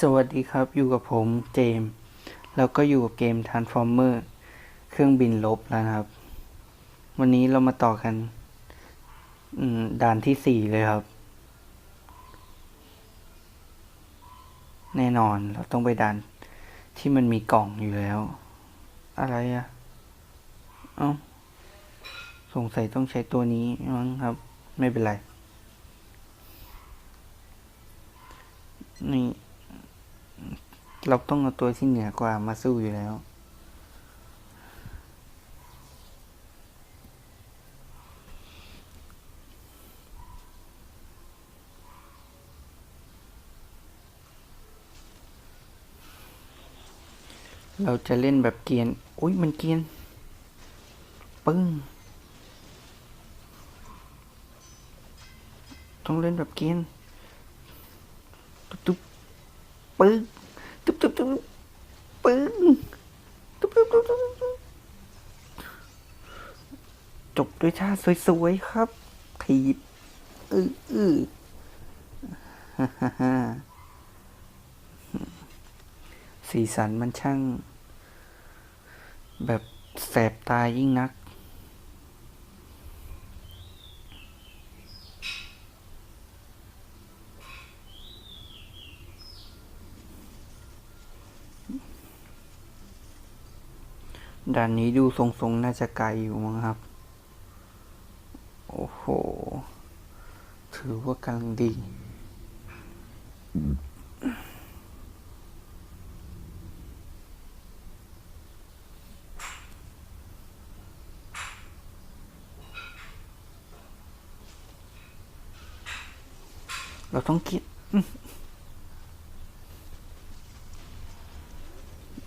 สวัสดีครับอยู่กับผมเจมส์แล้วก็อยู่กับเกม Transformer เครื่องบินรบแล้วนะครับวันนี้เรามาต่อกันด่านที่4เลยครับแน่นอนเราต้องไปด่านที่มันมีกล่องอยู่แล้วอะไรอะเอ้าสงสัยต้องใช้ตัวนี้มั้งครับไม่เป็นไรนี่เราต้องเอาตัวที่เหนือกว่ามาสู้อยู่แล้วเราจะเล่นแบบเกียนอุ้ยมันเกียนปึ้งต้องเล่นแบบเกียนตุ๊บปึ้งตุ๊บตุ๊บตุ๊บปึ้งตุ๊บตุ๊บตุ๊บตุ๊บจบด้วยท่าสวยๆครับถีบอือฮ่าฮ่าฮ่าสีสันมันช่างแบบแสบตายิ่งนักด่านนี้ดูทรงๆน่าจะไกลอยู่มั้งครับโอ้โหถือว่ากำลังดีเราต้องคิด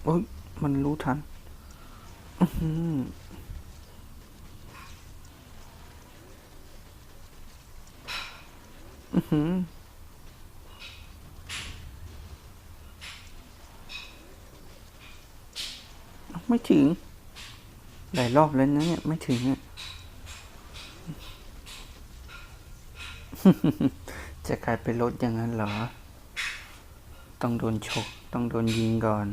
โอ้ยมันรู้ทันไม่ถึงหลายรอบแล้วนะเนี่ยไม่ถึงอ่ะจะกลายเป็นรถอย่างนั้นเหรอต้องโดนฉกต้องโดนยิงก่อน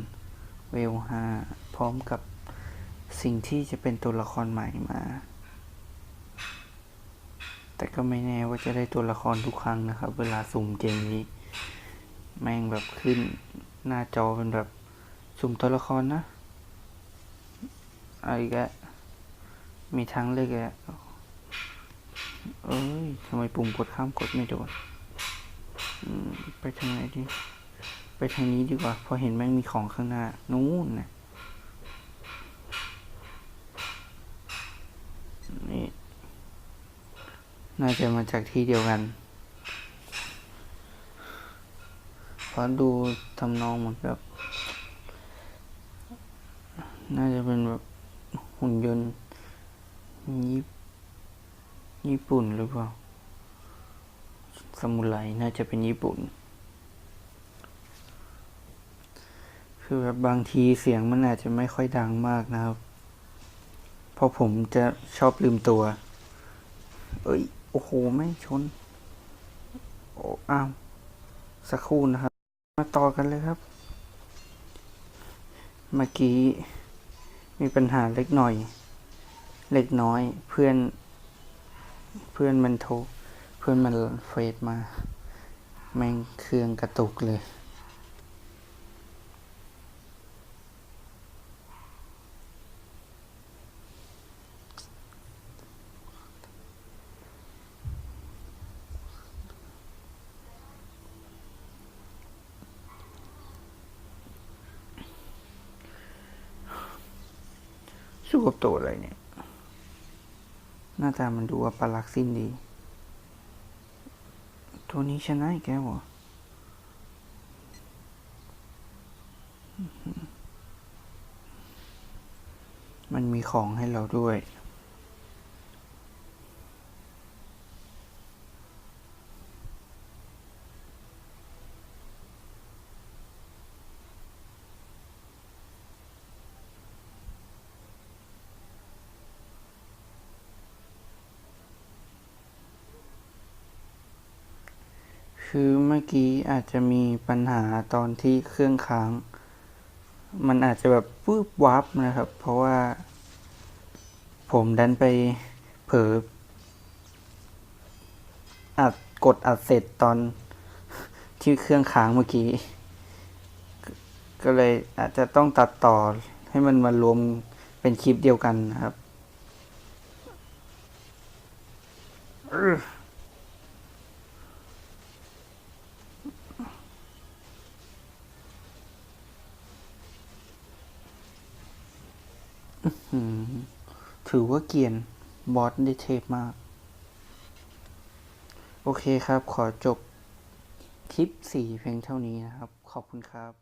เวล5พร้อมกับสิ่งที่จะเป็นตัวละครใหม่มาแต่ก็ไม่แน่ว่าจะได้ตัวละครทุกครั้งนะครับเวลาสุ่มเกมนี้แม่งแบบขึ้นหน้าจอเป็นแบบสุ่มตัวละครนะอะไรแกมีทั้งเลยแกเอ้ยทำไมปุ่มกดข้ามกดไม่โดนไปทางไหนดีไปทางนี้ดีกว่าพอเห็นแม่งมีของข้างหน้านู้นนะนี่น่าจะมาจากที่เดียวกันเพราะดูทำนองเหมือนแบบน่าจะเป็นแบบหุ่นยนต์ญี่ปุ่นหรือเปล่าซามูไรน่าจะเป็นญี่ปุ่นคือแบบบางทีเสียงมันอาจจะไม่ค่อยดังมากนะครับเพราะผมจะชอบลืมตัวเอ้ยโอ้โหไม่ชนโอ้อ้าวสักครู่นะครับมาต่อกันเลยครับเมื่อกี้มีปัญหาเล็กน้อยเพื่อนมันโทรเพื่อนมันเฟซมาแม่งเครื่องกระตุกเลยสู้กับตัวอะไรเนี่ยหน้าตามันดูอัปลักษณ์สิ้นดีตัวนี้ชนะอีกแล้วเหรอมันมีของให้เราด้วย คือเมื่อกี้อาจจะมีปัญหาตอนที่เครื่องค้าง มันอาจจะแบบวืบวับนะครับ เพราะว่าผมดันไปเผลอกดอัดเสร็จตอนที่เครื่องค้างเมื่อกี้ ก็เลยอาจจะต้องตัดต่อให้มันมารวมเป็นคลิปเดียวกันนะครับถือว่าเกรียนบอสได้เทพมาก โอเคครับ ขอจบคลิป4เพียงเท่านี้นะครับ ขอบคุณครับ